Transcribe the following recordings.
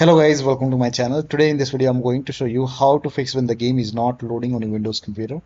Hello guys, welcome to my channel. Today in this video I'm going to show you how to fix when the game is not loading on your Windows computer.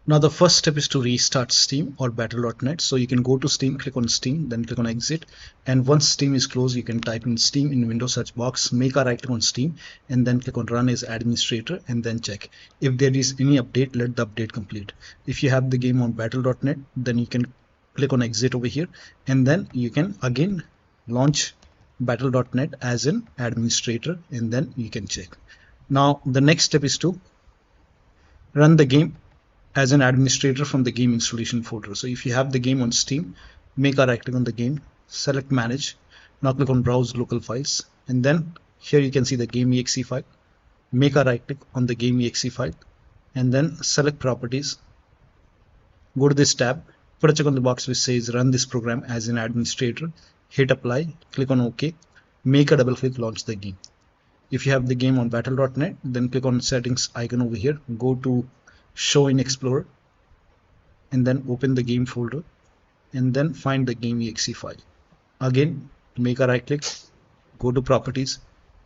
Now the first step is to restart Steam or battle.net. So you can go to Steam, click on Steam, then click on exit, and once Steam is closed you can type in Steam in Windows search box, make a right click on Steam and then click on run as administrator and then check. If there is any update, let the update complete. If you have the game on battle.net, then you can click on exit over here and then you can again launch battle.net as an administrator and then you can check. Now the next step is to run the game as an administrator from the game installation folder. So if you have the game on Steam, make a right click on the game, select manage, now click on browse local files and then here you can see the game exe file. Make a right click on the game exe file and then select properties, go to this tab, put a check on the box which says run this program as an administrator, hit apply, click on OK, make a double click, launch the game. If you have the game on battle.net, then click on settings icon over here, go to show in Explorer and then open the game folder and then find the game exe file. Again, make a right click, go to properties,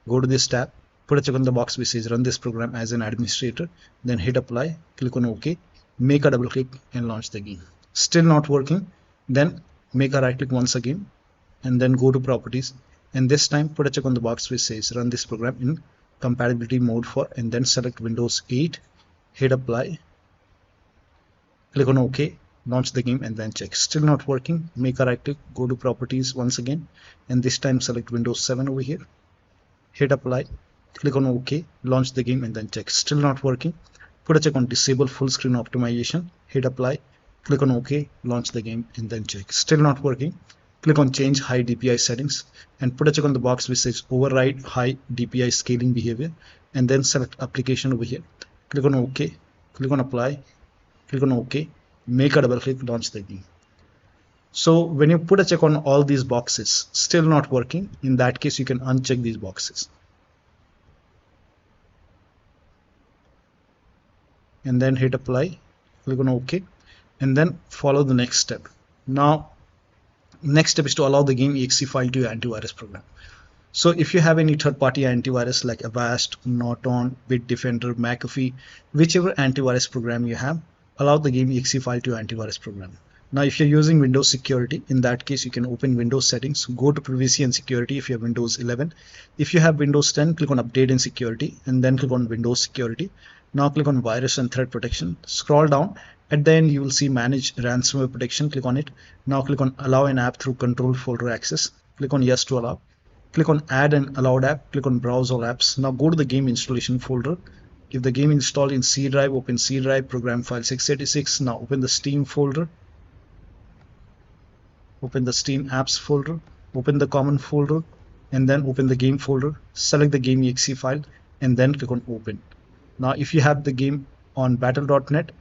go to this tab, put a check on the box which says run this program as an administrator, then hit apply, click on OK, make a double click and launch the game. Still not working, then make a right click once again and then go to properties and this time put a check on the box which says run this program in compatibility mode for and then select Windows 8, hit apply, click on OK, launch the game and then check. Still not working, make a right click, go to properties once again and this time select Windows 7 over here, hit apply, click on OK, launch the game and then check. Still not working, put a check on disable full screen optimization, hit apply, click on OK, launch the game and then check. Still not working, click on change high DPI settings and put a check on the box which says override high DPI scaling behavior and then select application over here, click on OK, click on apply, click on OK, make a double click, launch the game. So when you put a check on all these boxes still not working, in that case you can uncheck these boxes and then hit apply, click on OK and then follow the next step. Now next step is to allow the game exe file to your antivirus program. So if you have any third-party antivirus like Avast, Norton, Bitdefender, McAfee, whichever antivirus program you have, allow the game exe file to your antivirus program. Now if you're using Windows Security, in that case you can open Windows settings, go to privacy and security if you have Windows 11. If you have Windows 10, click on update and security and then click on Windows Security. Now click on virus and threat protection, scroll down, at the end you will see manage ransomware protection, click on it. Now click on allow an app through control folder access, click on yes to allow, click on add an allowed app, click on browse all apps. Now go to the game installation folder. If the game installed in C drive, open C drive, program file 686. Now open the Steam folder, open the Steam apps folder, open the common folder and then open the game folder, select the game exe file and then click on open. Now if you have the game on battle.net,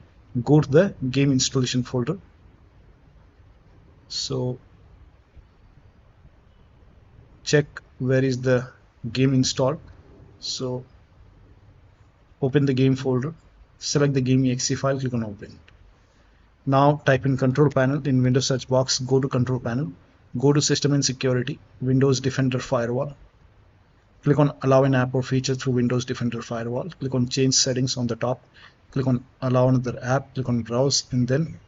go to the game installation folder. So check where is the game installed. So open the game folder, select the game exe file, click on open. Now type in control panel in Windows search box, go to control panel, go to system and security, Windows Defender Firewall, click on allow an app or feature through Windows Defender Firewall, click on change settings on the top, click on allow another app, click on browse and then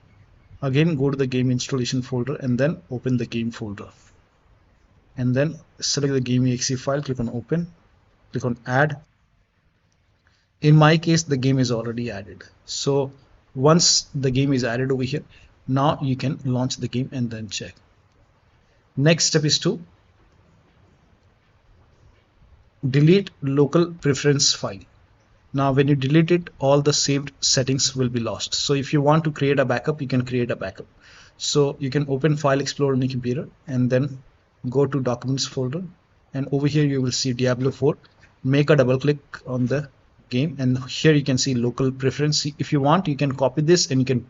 again go to the game installation folder and then open the game folder and then select the game exe file, click on open, click on add. In my case the game is already added, so once the game is added over here, now you can launch the game and then check. Next step is to delete local preference file. Now when you delete it, all the saved settings will be lost. So if you want to create a backup, you can create a backup. So you can open File Explorer on your computer and then go to Documents folder and over here you will see Diablo 4. Make a double click on the game and here you can see local preference. If you want, you can copy this and you can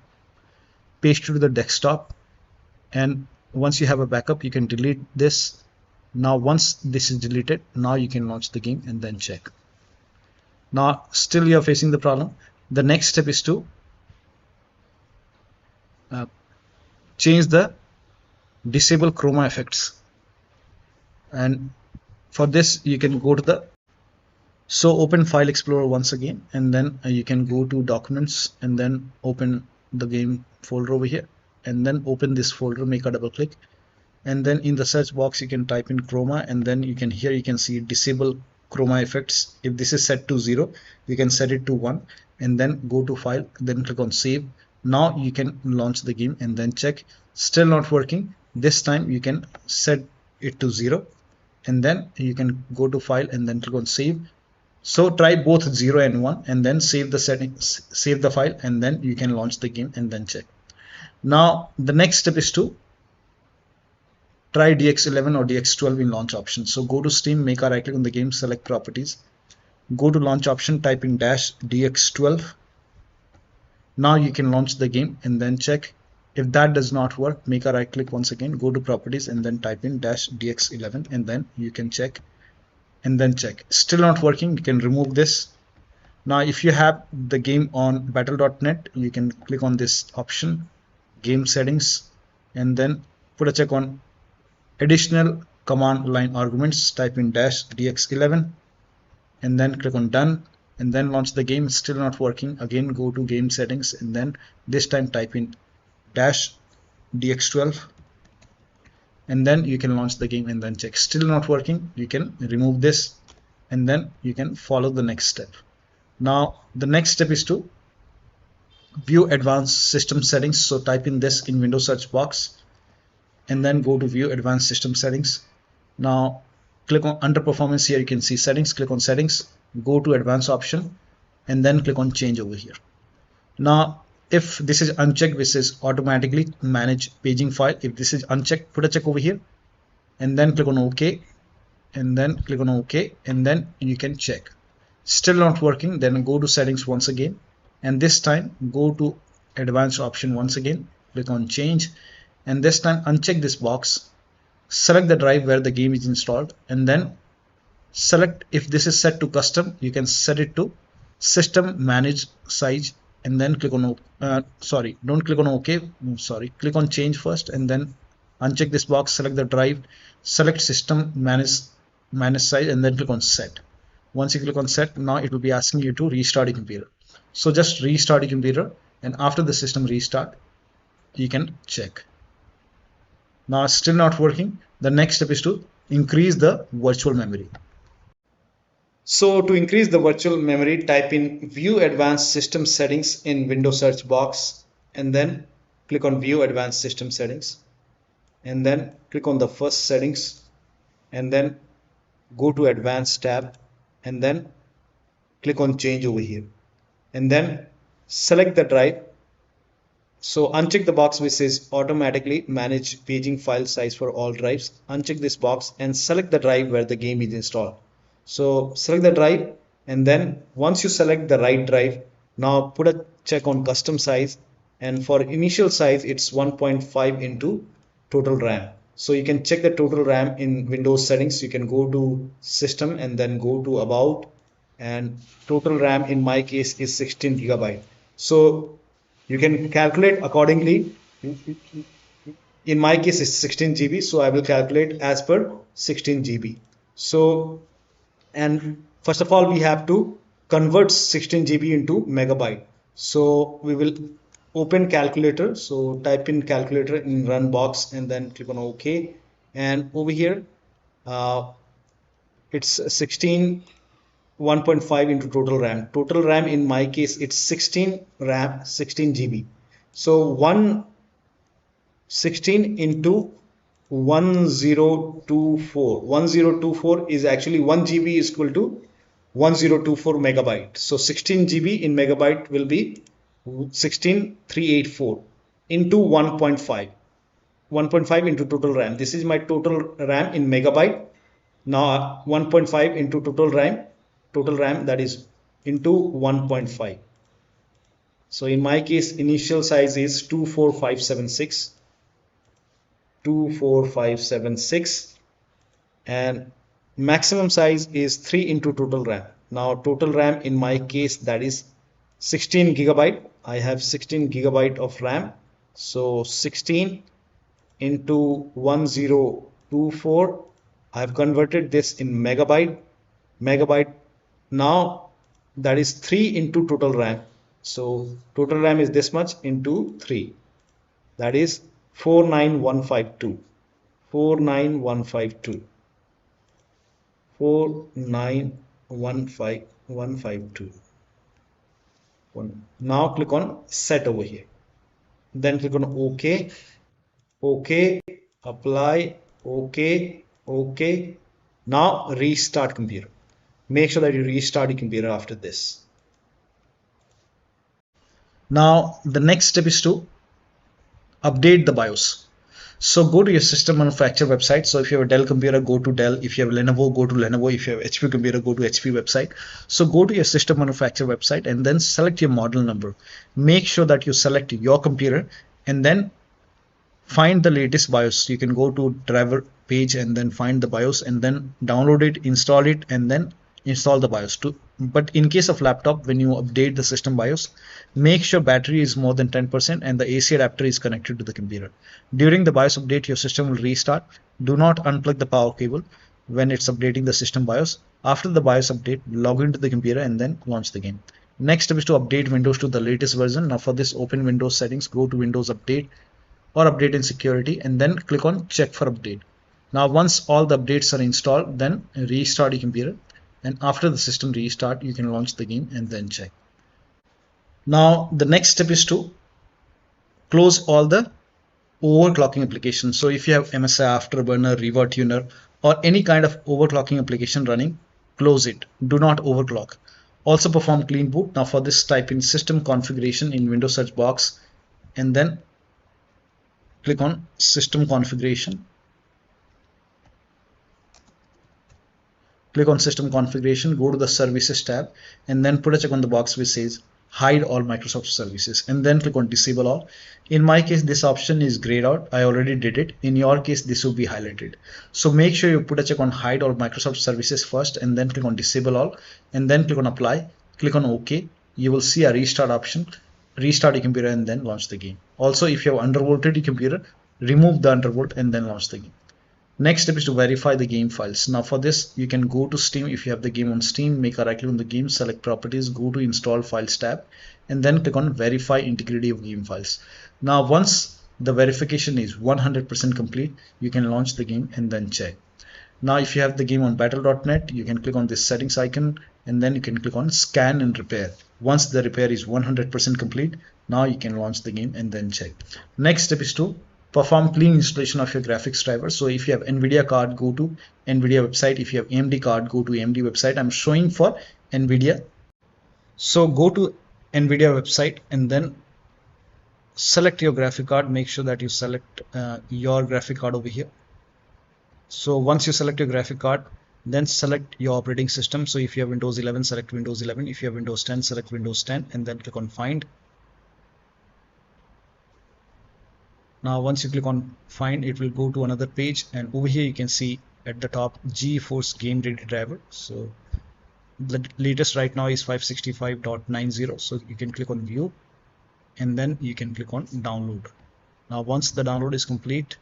paste it to the desktop, and once you have a backup you can delete this. Now once this is deleted, now you can launch the game and then check. Now still you are facing the problem. The next step is to change the disable chroma effects and For this, you can go to the open File Explorer once again, and then you can go to Documents and then open the game folder over here, and then open this folder, make a double click, and then in the search box you can type in chroma, and then you can see disable chroma effects. If this is set to 0, you can set it to 1, and then go to File, then click on Save. Now you can launch the game and then check. Still not working. This time you can set it to 0, and then you can go to File and then click on Save. So try both 0 and 1, and then save the settings, save the file, and then you can launch the game and then check. Now the next step is to try DX11 or DX12 in launch option. So go to Steam, make a right click on the game, select properties, go to launch option, type in -DX12. Now you can launch the game and then check. If that does not work, make a right click once again, go to properties and then type in -DX11, and then you can check and then check. Still not working, you can remove this. Now if you have the game on battle.net, you can click on this option, game settings, and then put a check on additional command line arguments, type in -DX11, and then click on done, and then launch the game. Still not working, again go to game settings, and then this time type in -DX12, and then you can launch the game and then check. Still not working, you can remove this, and then you can follow the next step. Now the next step is to view advanced system settings. So type in this in Windows search box, and then go to view advanced system settings. Now click on under performance. Here you can see settings, click on settings, go to advanced option, and then click on change over here. Now if this is unchecked, this is automatically manage paging file. If this is unchecked, put a check over here, and then click on OK, and then click on OK, and then you can check. Still not working, then go to settings once again, and this time go to advanced option once again, click on change, and this time uncheck this box, select the drive where the game is installed, and then select, if this is set to custom, you can set it to system manage size, and then click on don't click on OK, click on change first, and then uncheck this box, select the drive, select system manage size, and then click on set. Once you click on set, now it will be asking you to restart your computer. So just restart your computer, and after the system restart, you can check. Now still not working. The next step is to increase the virtual memory. So to increase the virtual memory, type in view advanced system settings in Windows search box, and then click on view advanced system settings, and then click on the first settings, and then go to advanced tab, and then click on change over here, and then select the drive. So uncheck the box which says automatically manage paging file size for all drives. Uncheck this box and select the drive where the game is installed. So select the drive, and then once you select the right drive, now put a check on custom size, and for initial size it's 1.5 into total RAM. So you can check the total RAM in Windows settings. You can go to system and then go to about, and total RAM in my case is 16 GB. So you can calculate accordingly. In my case it's 16 GB, so I will calculate as per 16 GB. So, and first of all we have to convert 16 GB into megabyte. So we will open calculator. So type in calculator in run box, and then click on OK, and over here it's 1.5 into total RAM. Total RAM in my case it's 16 GB. So 16 into 1024 is actually 1 GB is equal to 1024 megabyte. So 16 GB in megabyte will be 16384 into 1.5 into total RAM. This is my total RAM in megabyte. Now 1.5 into total RAM, that is into 1.5. So in my case initial size is 24576, and maximum size is 3 into total RAM. Now total RAM in my case, that is 16 GB. I have 16 GB of RAM. So 16 into 1024 I've converted this in megabyte. Now that is 3 into total RAM. So total RAM is this much into 3. That is 49152. 49152. 4915152. Now click on set over here. Then click on OK. OK. Apply. OK. OK. Now restart computer. Make sure that you restart your computer after this. Now the next step is to update the BIOS. So go to your system manufacturer website. So if you have a Dell computer, go to Dell. If you have Lenovo, go to Lenovo. If you have HP computer, go to HP website. So go to your system manufacturer website and then select your model number. Make sure that you select your computer and then find the latest BIOS. You can go to driver page and then find the BIOS and then download it, install it, and then install the BIOS too. But in case of laptop, when you update the system BIOS, make sure battery is more than 10% and the AC adapter is connected to the computer. During the BIOS update, your system will restart. Do not unplug the power cable when it's updating the system BIOS. After the BIOS update, log into the computer and then launch the game. Next step is to update Windows to the latest version. Now for this, open Windows settings, go to Windows Update or Update in Security and then click on Check for Update. Now once all the updates are installed, then restart your computer, and after the system restart you can launch the game and then check. Now the next step is to close all the overclocking applications. So if you have MSI Afterburner, Rivatuner, or any kind of overclocking application running, close it. Do not overclock. Also perform clean boot. Now for this, type in system configuration in Windows search box and then click on system configuration. Click on system configuration, go to the services tab and then put a check on the box which says hide all Microsoft services and then click on disable all. In my case, this option is grayed out. I already did it. In your case, this will be highlighted. So make sure you put a check on hide all Microsoft services first and then click on disable all and then click on apply. Click on OK. You will see a restart option. Restart your computer and then launch the game. Also, if you have undervolted your computer, remove the undervolt and then launch the game. Next step is to verify the game files. Now for this, you can go to Steam. If you have the game on Steam, make a right click on the game, select properties, go to install files tab and then click on verify integrity of game files. Now once the verification is 100% complete, you can launch the game and then check. Now if you have the game on battle.net, you can click on this settings icon and then you can click on scan and repair. Once the repair is 100% complete, now you can launch the game and then check. Next step is to perform clean installation of your graphics driver. So if you have NVIDIA card, go to NVIDIA website. If you have AMD card, go to AMD website. I'm showing for NVIDIA. So go to NVIDIA website and then select your graphic card. Make sure that you select your graphic card over here. So once you select your graphic card, then select your operating system. So if you have Windows 11, select Windows 11. If you have Windows 10, select Windows 10 and then click on find. Now once you click on find, it will go to another page and over here you can see at the top GeForce Game Ready driver. So the latest right now is 565.90. So you can click on view and then you can click on download. Now once the download is complete,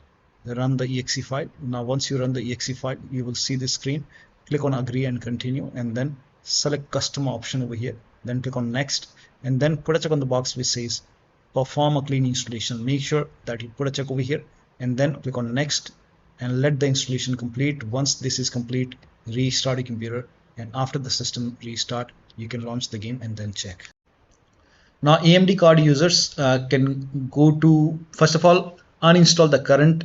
run the exe file. Now once you run the exe file, you will see this screen. Click on agree and continue and then select custom option over here. Then click on next and then put a check on the box which says perform a clean installation. Make sure that you put a check over here and then click on next and let the installation complete. Once this is complete, restart your computer and after the system restart, you can launch the game and then check. Now AMD card users can go to, first of all, uninstall the current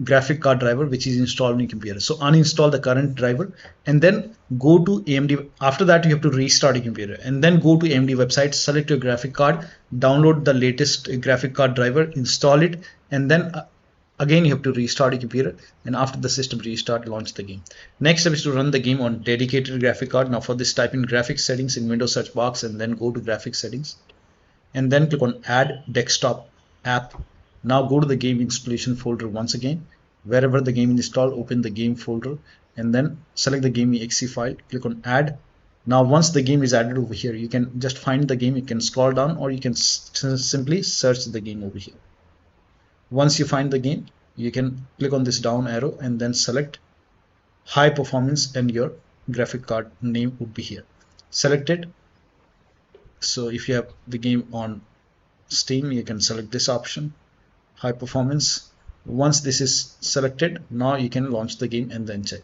graphic card driver which is installed on your computer. So uninstall the current driver and then go to AMD. After that you have to restart your computer and then go to AMD website, select your graphic card, download the latest graphic card driver, install it and then again you have to restart your computer and after the system restart, launch the game. Next step is to run the game on dedicated graphic card. Now for this, type in graphics settings in Windows search box and then go to graphics settings and then click on add desktop app. Now go to the game installation folder once again. Wherever the game is installed, open the game folder and then select the game exe file, click on add. Now once the game is added over here, you can just find the game, you can scroll down or you can simply search the game over here. Once you find the game, you can click on this down arrow and then select high performance, and your graphic card name would be here. Select it. So if you have the game on Steam, you can select this option, high performance. Once this is selected, now you can launch the game and then check.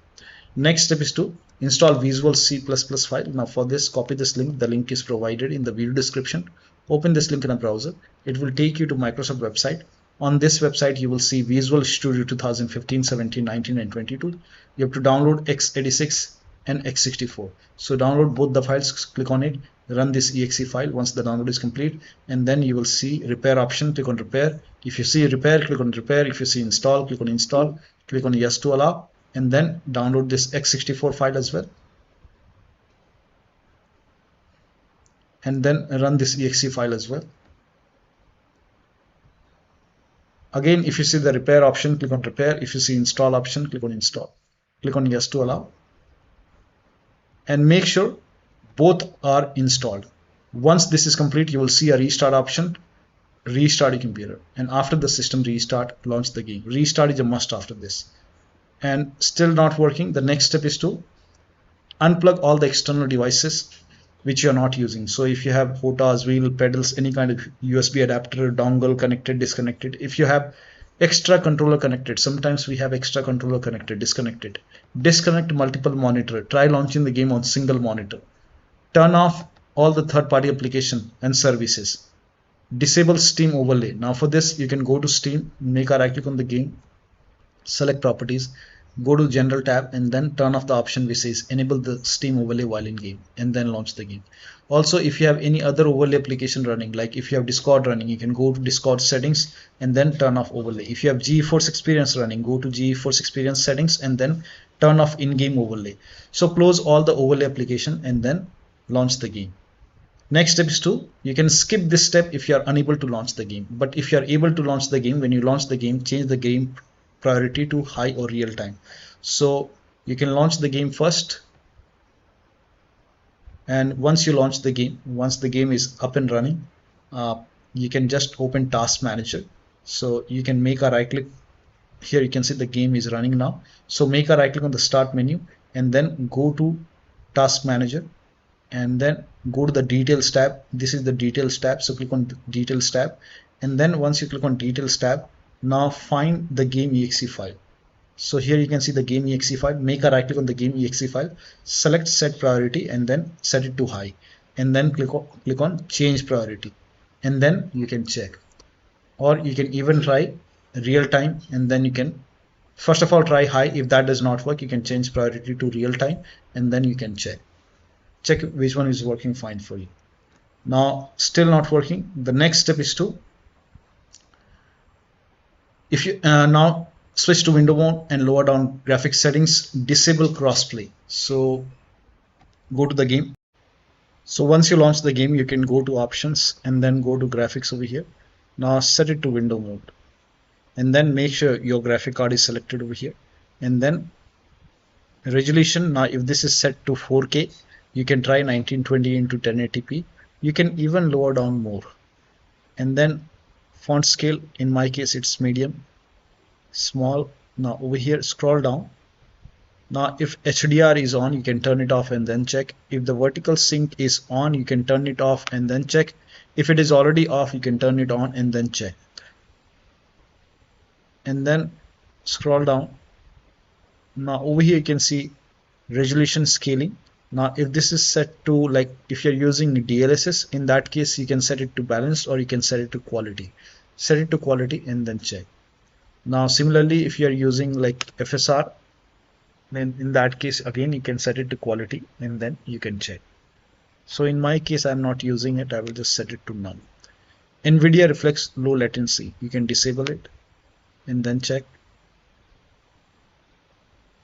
Next step is to install Visual C++ file. Now for this, copy this link. The link is provided in the video description. Open this link in a browser. It will take you to Microsoft website. On this website, you will see Visual Studio 2015, 17, 19, and 22. You have to download x86 and x64. So download both the files, click on it, run this exe file once the download is complete, and then you will see repair option. Click on repair. If you see repair, click on repair. If you see install, click on install. Click on yes to allow, and then download this x64 file as well, and then run this exe file as well. Again, if you see the repair option, click on repair. If you see install option, click on install. Click on yes to allow, and make sure both are installed. Once this is complete, you will see a restart option. Restart your computer, and after the system restart, launch the game. Restart is a must after this. And still not working, the next step is to unplug all the external devices which you are not using. So if you have HOTAs, wheel, pedals, any kind of USB adapter, dongle connected, disconnected. If you have extra controller connected, sometimes we have extra controller connected, disconnected. Disconnect multiple monitor. Try launching the game on single monitor. Turn off all the third-party application and services. Disable Steam overlay. Now for this, you can go to Steam, make a right click on the game, select properties, go to general tab, and then turn off the option which says enable the Steam overlay while in game, and then launch the game. Also, if you have any other overlay application running, like if you have Discord running, you can go to Discord settings and then turn off overlay. If you have GeForce Experience running, go to GeForce Experience settings and then turn off in-game overlay. So close all the overlay application and then launch the game. Next step is to, you can skip this step if you are unable to launch the game, but if you are able to launch the game, when you launch the game, change the game priority to high or real time. So you can launch the game first, and once you launch the game, once the game is up and running, you can just open Task Manager. So you can make a right click. Here you can see the game is running now. So make a right click on the start menu and then go to Task Manager and then go to the Details tab. This is the Details tab, so click on the Details tab, and then once you click on Details tab, now find the game exe file. So here you can see the game exe file. Make a right click on the game exe file, select set priority and then set it to high, and then click on change priority, and then you can check. Or you can even try real time, and then you can first of all try high. If that does not work, you can change priority to real time, and then you can check which one is working fine for you. Now still not working, the next step is to, if you now switch to window mode and lower down graphics settings, disable crossplay. So go to the game. So once you launch the game, you can go to options and then go to graphics over here. Now set it to window mode, and then make sure your graphic card is selected over here, and then resolution. Now if this is set to 4K, you can try 1920 into 1080p. You can even lower down more, and then font scale, in my case it's medium, small. Now over here scroll down. Now if HDR is on, you can turn it off and then check. If the vertical sync is on, you can turn it off and then check. If it is already off, you can turn it on and then check. And then scroll down. Now over here you can see resolution scaling. Now if this is set to, like if you're using DLSS, in that case you can set it to balanced, or you can set it to quality. Set it to quality and then check. Now similarly, if you're using like FSR, then in that case again you can set it to quality and then you can check. So in my case I'm not using it, I will just set it to none. NVIDIA reflects low latency, you can disable it and then check.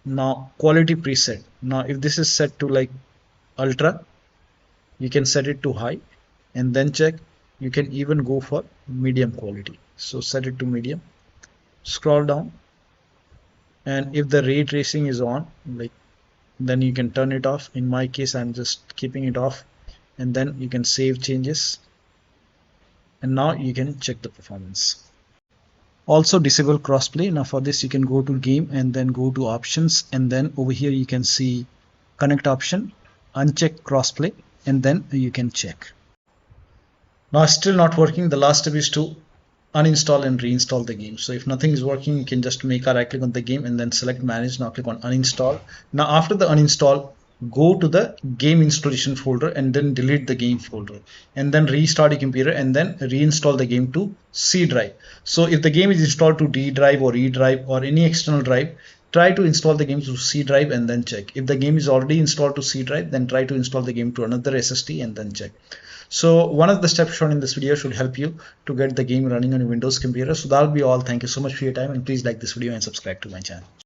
Now quality preset. Now if this is set to like ultra, you can set it to high and then check. You can even go for medium quality, so set it to medium. Scroll down, and if the ray tracing is on, like, then you can turn it off. In my case I'm just keeping it off, and then you can save changes, and now you can check the performance. Also disable crossplay. Now for this you can go to game and then go to options, and then over here you can see connect option, uncheck crossplay, and then you can check. Now still not working. The last step is to uninstall and reinstall the game. So if nothing is working, you can just make a right click on the game and then select manage. Now click on uninstall. Now after the uninstall, go to the game installation folder and then delete the game folder, and then restart your computer and then reinstall the game to C drive. So if the game is installed to D drive or E drive or any external drive, try to install the game to C drive and then check. If the game is already installed to C drive, then try to install the game to another SSD and then check. So one of the steps shown in this video should help you to get the game running on your Windows computer. So that'll be all. Thank you so much for your time, and please like this video and subscribe to my channel.